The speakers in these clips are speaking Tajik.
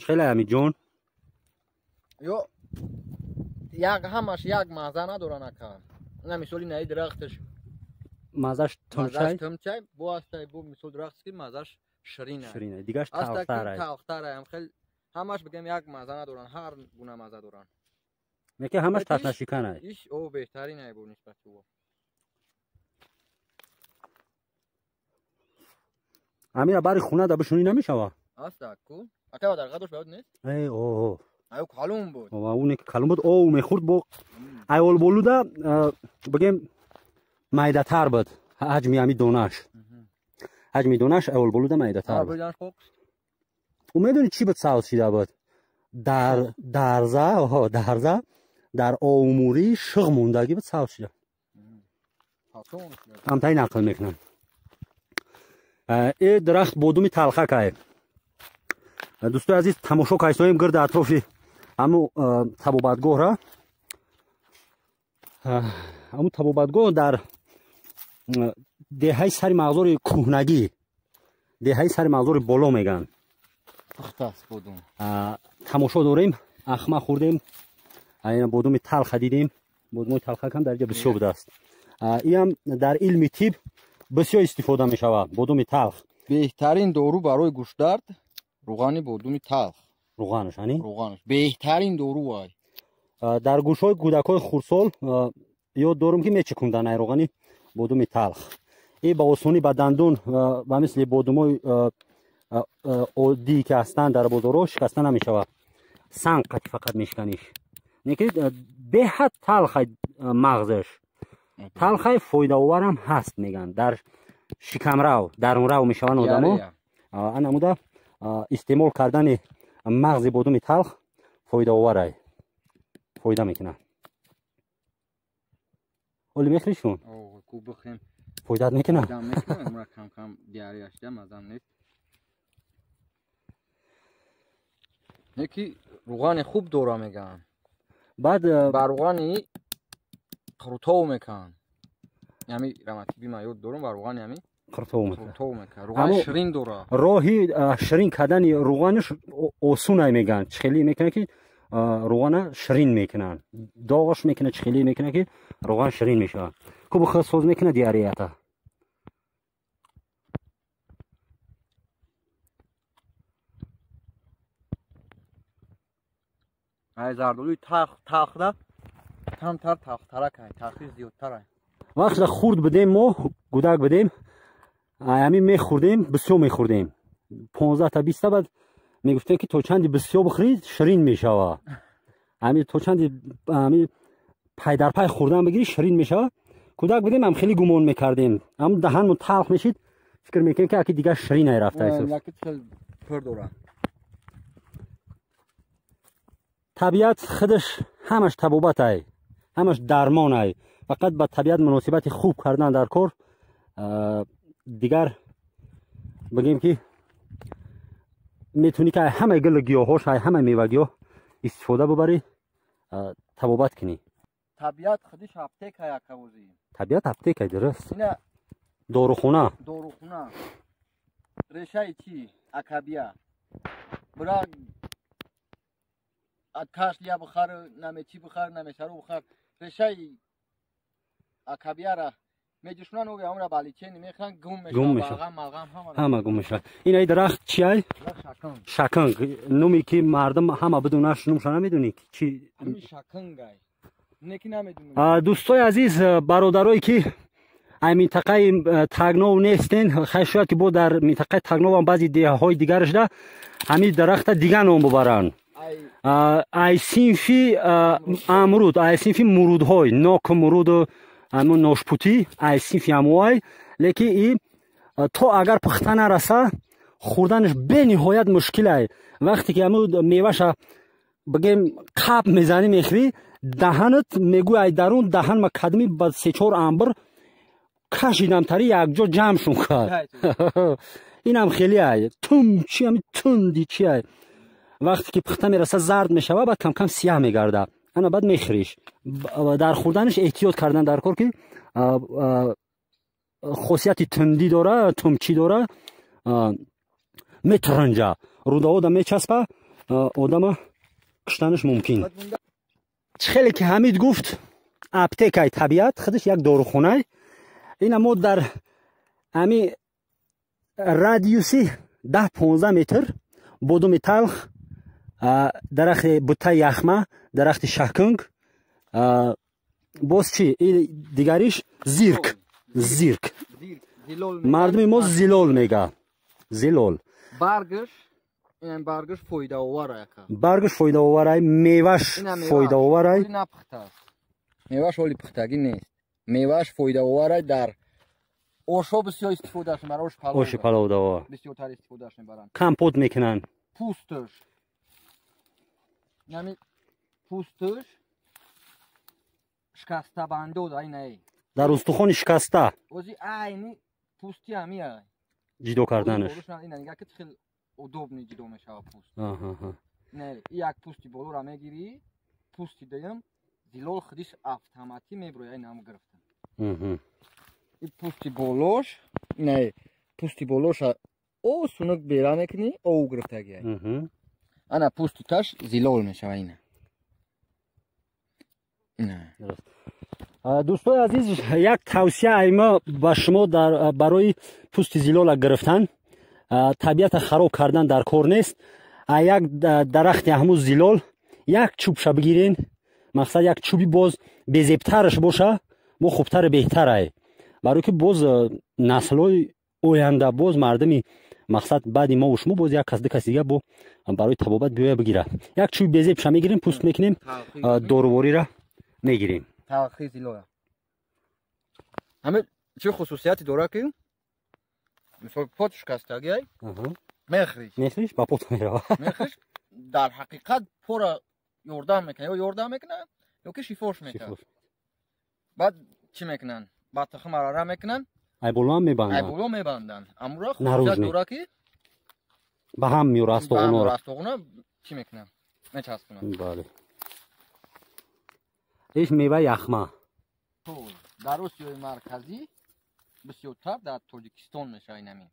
خیلی همی جون یا یک همش یک مزه ندارن اکا. نه مثالی نه درختش مزهش تمچای بو است بو مثال درخت که مزهش شیرینه دیگهش تلختره تلختره هم خیلی همش بگم یک مزه ندارن هر گونه مزه دارن میگه همش تاتنا شکنه ایش او بهترینه بو نسبت او امیر برای خونه دا بشونی نمیشوه است کو اکا در قدش بود نیست ای اوه ایو کلون بود اون که کلون بود او میخورد بو ایول بولودا بگم مایده تر بود حجمی همی دونش حجمی دونش ایول بولودا مایده تر بود او میدونی چی بود ساوس شیده بود درزه در آموری شغ موندگی بود ساوس شیده همتایی نقل میکنن ای درخت بودومی تلخه که دوستو عزیز تماشا کایستاییم گرد اطرافی همو تبابتگاه را همو تبابتگاه در دهه سر مغزور کوهنگی دهه سر مغزور بالا میگن تماشا داریم اخمه خوردیم بودومی تلخ دیدیم بودومی تلخ هم در جا بسیار بوده است این هم در علم طب بسیار استفاده می شود بودومی تلخ بهترین دارو برای گوشدرد روغن بودومی تلخ روغنش بهترین دارو وای در گوشهای کودکای خردسال یاد دارم که میچکوندن ای روغنی بودومی تلخ این با آسانی به دندون و مثل بودومای عادی که هستن در بازارها شکسته نمیشود سنگ فقط میشکنیش نیکی به حد تلخ مغزش تلخ فایده آور هم هست میگن در شکمرو درونرو میشون آدمو انا مودا استعمال کردن مغز بودوم تلخ فایده آوره فایده میکنه ولی میخریشون کو بخیم فایده میکنه کم کم دیاری اشته مزم نیست یکی روغن خوب دورا میگن بعد بر روغنی خروتو میکن یعنی رمتی بیما یاد دارم بر روغن یعنی خروتو میکن روغن شیرین دورا راهی شیرین کردن روغنش آسونه میگن چخیلی میکنه که روغن شیرین میکنن داغش میکنه چخیلی میکنه که روغن شیرین میشه کو بخواد سوز میکنه دیاریته ای زردالوی تاخده کمتر تاختره کنه تاخیر زیادتره وقتی خورد بدیم ما گودک بدیم همین میخوردیم بسیار میخوردیم 15 تا 20 تا بعد میگفتن که تو چندی بسیار بخورید شیرین میشوه همین تو چندی همین پای در پای خوردن بگیری شیرین میشه کودک بدیم هم خیلی گمان میکردیم هم دهنمون تلخ میشید فکر میکنیم که اگه دیگه شیرین نرفته ایسوس طبیعت خودش همش طبابت ای همش درمان ای فقط با طبیعت مناسبت خوب کردن در کار دیگر بگیم که میتونی که همه گل گیاهاش همه میوه گیاه استفاده ببری طبابت کنی طبیعت خودش اپتیک ای اکوزی طبیعت اپتیک ای درست داروخونه ریشه چی اکابیا برا اتکاش لیا بخار نمی چی بخار نمی شرو بخار ریشه اکابیا را میجوشنن و اون را بالیچه نمیخوان گم میشه همه گم میشه این ای درخت چی ای شکنگ نومی که مردم همه بدونش نومش نمیدونی چی همین شکنگ ای نکی نمیدونی دوستای عزیز برادرایی که این منطقه تگنو نیستین خیلی که بود در منطقه تگنو هم بعضی دیه های دیگرش ده همین درخت دیگه نام ببرن ای سینفی امرود ای سینفی مرود های ناک مرود همون ناشپوتی ای سینفی هموای لیکن این تو اگر پخته نرسه خوردنش به نهایت مشکله وقتی که همون میوهش بگیم قاب میزنی میخوری دهنت میگوی ای درون دهن مقدمی با 3-4 انبر کشیدم تری یک جا جمع شون کرد این هم خیلی ای تم چی هم تندی چی ای وقتی که پخته میرسه زرد میشه بعد کم کم سیاه میگرده انا بعد میخریش در خوردنش احتیاط کردن در کار که خاصیت تندی داره تمچی داره میترنجه روده ها میچسبه آدم کشتنش ممکن. خیلی که حمید گفت اپتیکای طبیعت خودش یک داروخانه. این ما در امی رادیوسی 10-15 متر بادام تلخ، درخت بوته یخمه، درخت شکنگ، باز چی دیگریش زیرک. مردم ما زیلول میگه. زیلول برگش فایده آوره. برگش فایده آوره، میوهش فایده آوره. میوهش ولی پختگی نیست. میوهش فایده آوره. در آشو بسیار استفادهش میبرن. آش پلو دوا بسیار تر استفادهش میبرن. کمپوت میکنن. پوستش یعنی پوستش شکسته بنده و اینه در استخوان شکسته وزی اینی پوستی همیه جدا کردنش. این نگه که خیلی удобно جدا میشه پوست. نه یک پوستی بالا را میگیری، پوستی دیم زیلول خودش اتوماتیک میبره. این هم گرفتن. این پوستی بالاش نه پوستی بالاش او سونک بیرا میکنی او گرفتگی. انا پوستی تاش زیلول میشه. اینه نه دوستان عزیز، یک توصیه ایما با شما برای پوست زیلول گرفتن، طبیعت خراب کردن در کار نیست. یک درخت همون زیلول یک چوبش بگیرین، مقصد یک چوبی باز بزیبترش باشه با خوبتر بهتره، برای که باز نسل‌های آینده باز مردمی مقصد بعد ما و شما باز یک کس دیگه دیگه با برای طبابت بیایه بگیره. یک چوب بزیبش میگیریم، پوست میکنیم، داروواری را میگیریم. تلخی زیلول همه چه خصوصیاتی داره که مثلا پات شکستگی میخریش با پات میره. میخریش در حقیقت پر یوردم میکنه یا یوردم میکنه یا که شیفاش میکنه. بعد چی میکنن؟ بعد تخم را میکنن، ایبولا میبندن. امورا خصوصیت داره که به هم میوره. استخونا چی میکنن؟ میچسبونن. بله. ایش میوه یخمه در روسیای مرکزی بسیارتر در تاجیکستان میشه. اینمی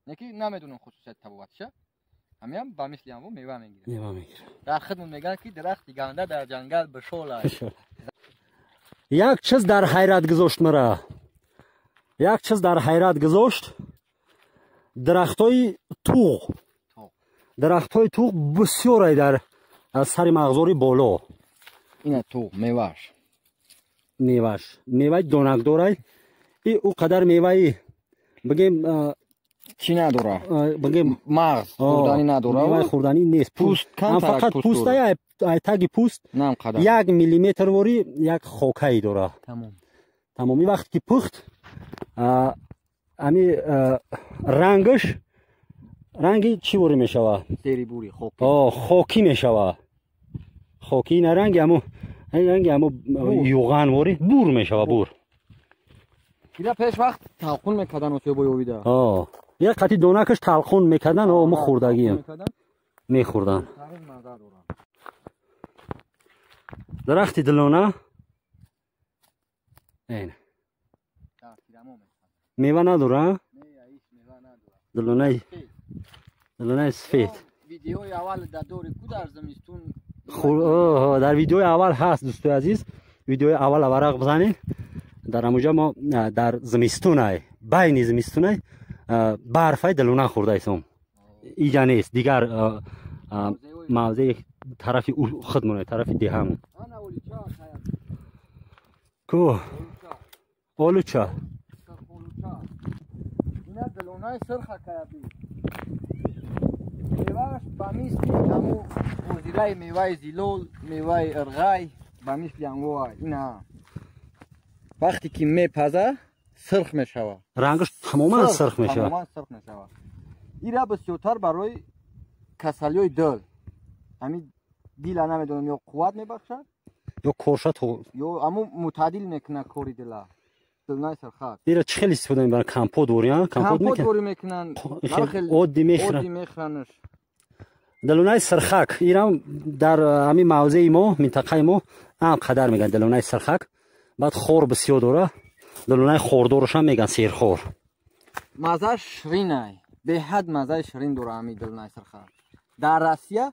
یکی نمیدونم خصوصیت طبیعتشه، همین با مثل همون میوه میگیره. در خودمون میگن که درخت گنده در جنگل بشوله. یک چیز در حیرت گذاشت مرا. یک چیز در حیرت گذاشت. درختای توغ بسیار در سر مغزاری بالا. اینه توغ میوه دونک داره. ای او قدر میوه بگیم چی نداره؟ بگیم مغز خوردنی نداره. میوه خوردنی نیست. پوست کم فقط پوست ای تگ پوست نم قدر 1 میلیمتر وری یک خاکایی داره. تمامی وقتی که پخت امی رنگی چی وری میشوه؟ سری بوری خاکی میشوه. خاکی نه رنگ همو یوغان وری بور میشوه. بور اینا پیش وقت تلخون میکردن واسه بویویده. یک قطعی دونکش تلخون میکردن و ما خوردگیم میخوردن. درخت دلونه این میوه نداره. دلونه سفید. ویدیوی اول در دور کو در زمستون در ویدیوی اول هست دوستای عزیز. ویدیوی اول ورق بزنید. در اموجا ما در زمستونه بین زمستونه برفای دلونه خورده ایسم. اینجا نیست دیگر موضع طرف خودمونه، طرف دیهم کو اولوچا اینا دلونه سرخه کردی. میوهش با مثل همو وزیرای میوه زیلول، میوه ارغای با مثل انگوه. اینا وقتی که میپزه سرخ میشوه. رنگش تماما سرخ میشوه. اینا بسیارتر برای کسلیای دل، همین دیل نمیدونم یا قوت میبخشه یا کورشت یا همون متعدل میکنه کوری دل. دلنای سرخک اینا چه خیلی استفاده میبرن؟ کمپوت وری کمپوت وری میکنن. عادی میخرنش. دلونای سرخک اینا در همین موضع ما منطقه ما هم قدر میگن دلونای سرخک. بعد خور بسیار داره. دلونای خوردارش هم میگن سیرخور. مزه شیرینه، به حد مزه شیرین داره همین دلونای سرخک. дар Россия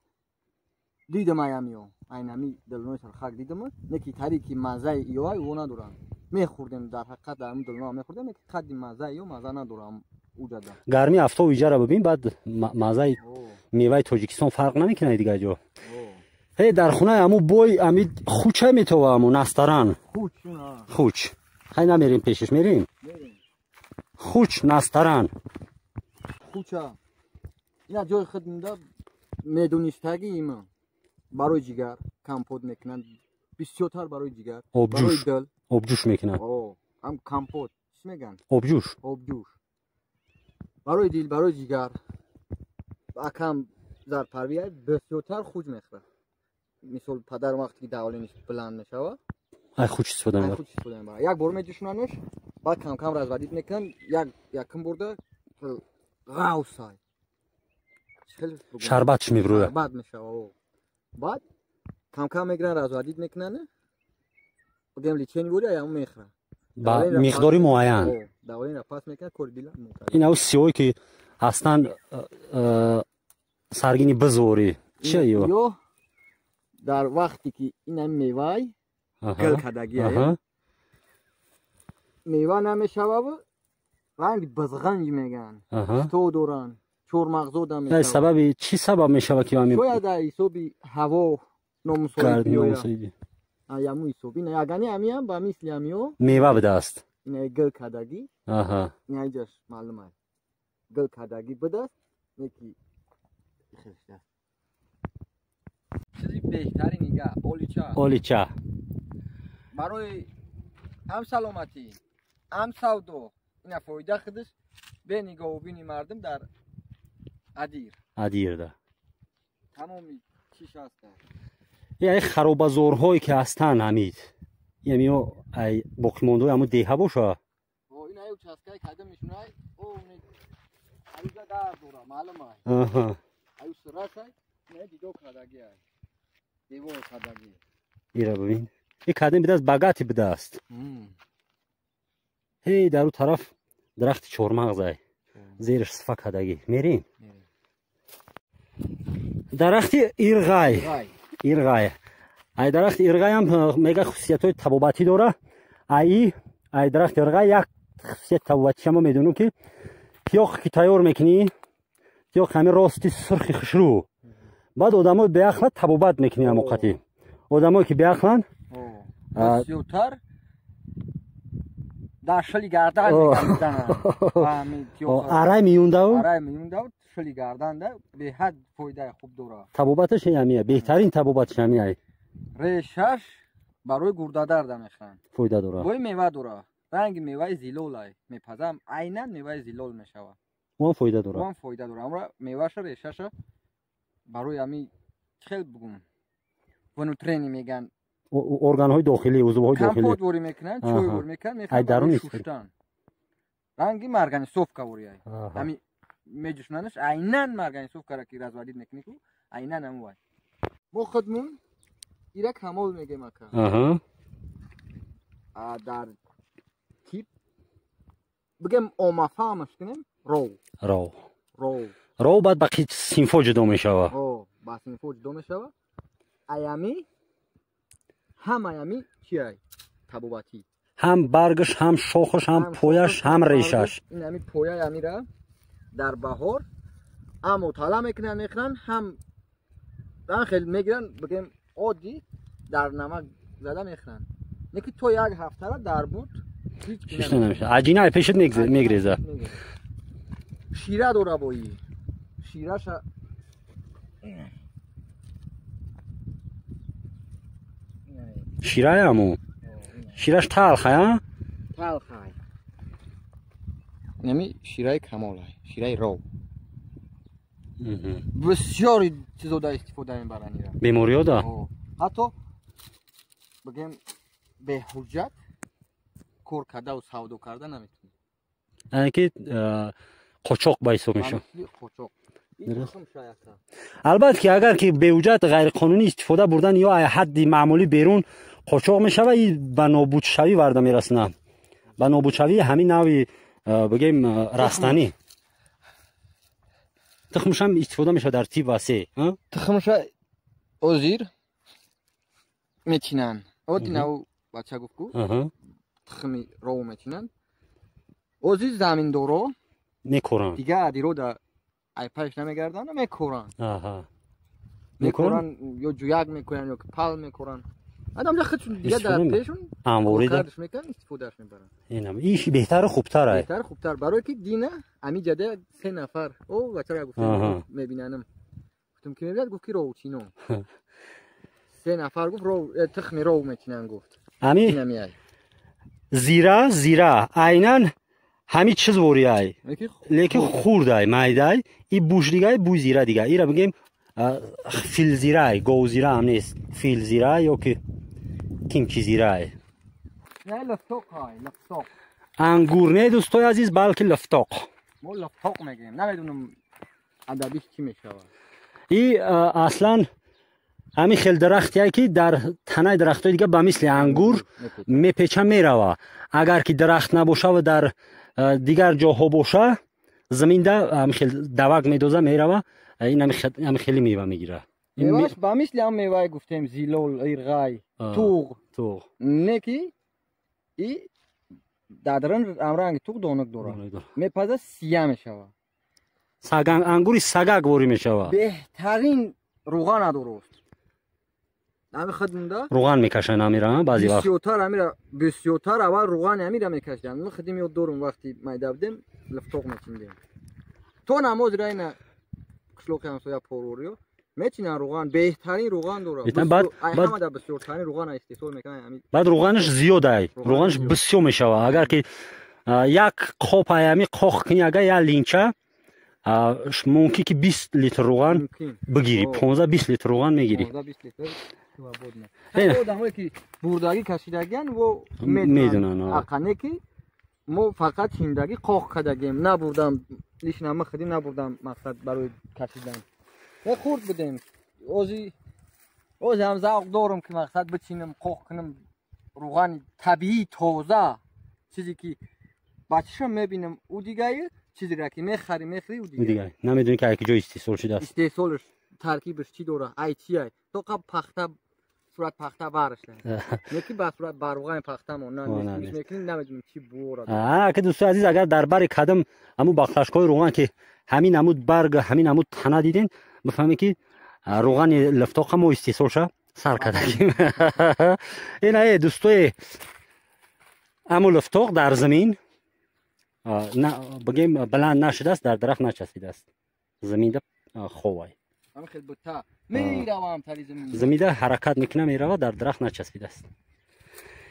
дидам аямио айнами дилнои сархак дидам неки тарики мазаи иёй во надорам мехӯрдем дар ҳақиқат дар дилно мехӯрдем неки қадди мазаи ё маза надорам уҷада гарми афтоби ҷара бибин баъд мазаи меваи тоҷикистон фарқ намекунад дигар ҷо ҳе дар хонаи аму бой ами хуча метова аму настаран хуч хай намерем пешиш мерем хуч настаран хуча ина ҷои худ мунда медонистаги има барои ҷигар компот мекунанд бисёртар барои ҷигар барои дил обҷӯш мекунанд ам компот чӣ меган обҷӯш барои дил барои ҷигар акам зарпарвия бисёртар хуч мехӯрад мисол падар вақте ки давлениш буланд мешавад ай хуч истифода мебарад як бор медӯшонанш баъд камкам разводит мекунанд якм бурда ғавсай шарбатш меброяд шарбат мешавад баъд камкам мегиранд разводит мекунанд бигем личени бори аям мехӯрад ба миқдори муайян давлениро паст мекунад кори дила инау сиёҳе ки ҳастанд саргини бизворӣ чия ё дар вақте ки инам мевай гил кадаги мева намешавад ранги бизғанҷ меган то доранд чормағзода мешавад сабаби чӣ сабаб мешавад ки шояд дар ҳисоби ҳаво номусоиди яму ҳисоб ина ягани амиам ба мисли амиё мева будааст ина гил кадаги инаҷаш маълум аст гил кадаги будааст неки чизи беҳтари нига олича барои ҳам саломатӣ ҳам савдо ина фоида худаш бе нигоҳубини мардум дар адирда тамоми чиш аст яй харобазорҳое ки ҳастанд ҳамид ямиё ай боқимондаи ҳамун деҳа боша ина участкае када мешунай ариза дар дора маълум ай аю сирасай ина дидо кадаги ай девор кадаги ира бибин и кадем бидааст багати будааст ҳей дар ӯ тараф дарахти чормағзай зераш сифа кадаги мерем дарахти ирғай ай дарахти ирғайам мега хусусиятҳои табобатӣ дора ай дарахти ирғай як хусусияти табобатӣ шама медонам ки тиёқ ки тайёр мекунӣ тиёқ ҳамин рости сурхи хушрӯ баъд одамои беақлат табобат мекунӣ ҳамоқатӣ одамое ки беақланд бисёртар дар шили гардан арай меюндав шили гарданда беҳад фоидаи хуб дорад табобаташ ҳамия беҳтарин табобаташ ҳамия решаш барои гурдадарда мехӯранд фоида дорад бои мева дорад ранги меваи зилолай мепазам айнан меваи зилол мешавад он фоида дорад амра меваша решаша барои ами хел бугум внутрени меган органҳои дохилӣ узвҳои дохилӣ компот ворӣ мекунанд чой ворӣ мекунанд мефаҳмад шуштан ранги марганисовка ворияй ами медӯшонанаш айнан марганисовкара ки разводит мекунӣ ку айнан амувай мо худмун ира камол мегем ака дар тип бигем омафаҳмаш кунем ров баъд ба синфҳо ҷудо мешавад ба синфҳо ҷудо мешавад аями ҳам аями чиай табобатӣ ҳам баргаш ҳам шохаш ҳам пояш ҳам решаш ин ами пояи амира дар баҳор ҳам муталаа мекунанд мехӯранд ҳам хел мегиранд бигем оддӣ дар намак зада мехӯранд неки то як ҳафтара дар буд ҳеч намешавад аҷинаи пешат мегирезад шира дора бои шираша ширае аму шираш талхая талхай нами шираи камолай шираи ров бисёри чизода истифода мебаранд бемориёда ҳатто бигем беҳуҷҷат кор кардау савдо карда наметавонӣ яъне ки қочоқ ба ҳисоб мешавад албатта ки агар ки беҳуҷҷат ғайриқонунӣ истифода бурдан ё аз ҳадди маъмулӣ берун қочоқ мешавад и ба нобудшавӣ варда мерасонад ба нобудшавии ҳамин навъи бигем растанӣ تخمش هم استفاده میشه در تیب واسه تخمش ازیر میچینن اودی نو بچه گفت کو تخمی رو میچینن ازیر زمین دورو میکورن دیگه ادیرو در ای پش نمیگردن میکورن میکورن یا جویک میکنن یا پال میکورن آدم خودشون دیگه در پیشون کارش میکنن استفادهش میبرن اینم ایش بهتر و خوبتره بهتر خوبتر برای که دینه امی جده 3 نفر او بچه گفتم میبیننم گفتم که میبینید گفت کی رو چینو 3 نفر گفت رو تخمی رو میچینن گفت امی زیرا عینن همین چیز وریای لیکن خورده میده این بوش دیگه بو زیرا دیگه ایرا بگیم فیل زیرای گو زیرا هم نیست فیل زیرای یا که کیمچی زیرای نه لفتاق های لفتاق انگور نه دوستای عزیز بلکه لفتاق ما لفتاق میگیم نمیدونم ادبیش چی میشه این اصلا همین خیلی درختیه که در تنه درختای دیگه به مثل انگور میپیچه میروه اگر که درخت نباشه و در دیگر جاها باشه زمین ده هم خیلی دوگ میدوزه میروه این هم خیلی میوه میگیره میوهش به مثل هم میوه گفتیم زیلول ایرغای توغ نکی ای دادرن امرنگ توغ دونک دوره میپزه سیاه میشوه انگوری سگک وری میشوه بهترین روغن درست نمی خدمونده روغن میکشن امیره بعضی وقت بسیوتر اول روغن امیره میکشن من خدیم یاد دارم وقتی میده بودیم لفتاق میچیندیم تو نماز راینا قشلوق همسایه پروریو میچینن روغن بهترین روغن دوره بعد بسیارترین روغن استفاده میکنن بعد روغنش زیاده روغنش بسیار میشوه اگر که یک قاب همی قاق کنی اگر یا لینچه ممکن که 20 لیتر روغن بگیری 15-20 لیتر روغن میگیری 15-20 لیتر آدمایی که بردگی کشیدگن و میدونن اقنه که ما فقط هندگی قاق کردگیم نبردم لیش نمه خدیم نبردم مقصد برای کشیدن خورد بودیم اوزی هم ذوق دارم که مقصد بچینم قاق کنم روغن طبیعی تازه چیزی که بچه‌شم میبینم او دیگه چیزی را که میخری او دیگه نمیدونی که یکی جای استیصال شده است استیصالش ترکیبش چی دوره ای چیه تو قبل پخته صورت پخته برش نه یکی با صورت بروغن پخته مون نمیدونم چی بوره که دوستان عزیز اگر در بر قدم همون بخشکای روغن که همین عمود برگ همین عمود تنه دیدین بفهمید که روغن لفتاق هم استیصال شه سر کردیم این دوستای همون لفتاق در زمین نه بگیم بلند نشده است در درخت نچسبیده است زمین ده خوبه خیلی بوتا میروم تری زمین ده حرکت میکنه میروه در درخت نچسبیده است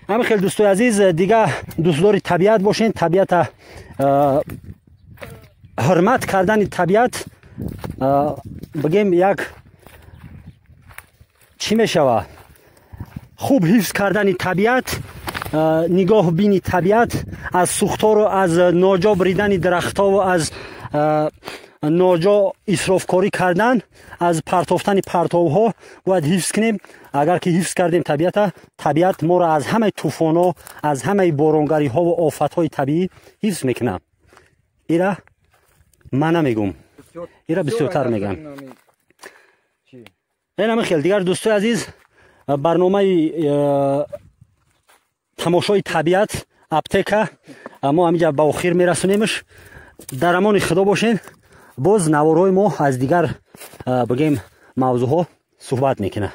همین خیلی دوستای عزیز دیگه دوستدار طبیعت باشین طبیعت حرمت کردن طبیعت بگیم یک چی میشوه خوب حفظ کردن طبیعت نگاه بینی طبیعت از سوختار و از ناجا بریدن درختها و از ناجا اسراف کردن از پرتافتن پرتوها باید حفظ کنیم اگر که حفظ کردیم طبیعت ما را از همه طوفان ها از همه بارانگری ها و آفت های طبیعی حفظ میکنه ایره من نمیگم ایره بسیارتر میگم این همه خیلی دیگر دوستای عزیز برنامه تماشای طبیعت اپتیکا ما همینجا با اخیر میرسونیمش در امان خدا باشین باز نوارای ما از دیگر بگیم موضوع ها صحبت میکنه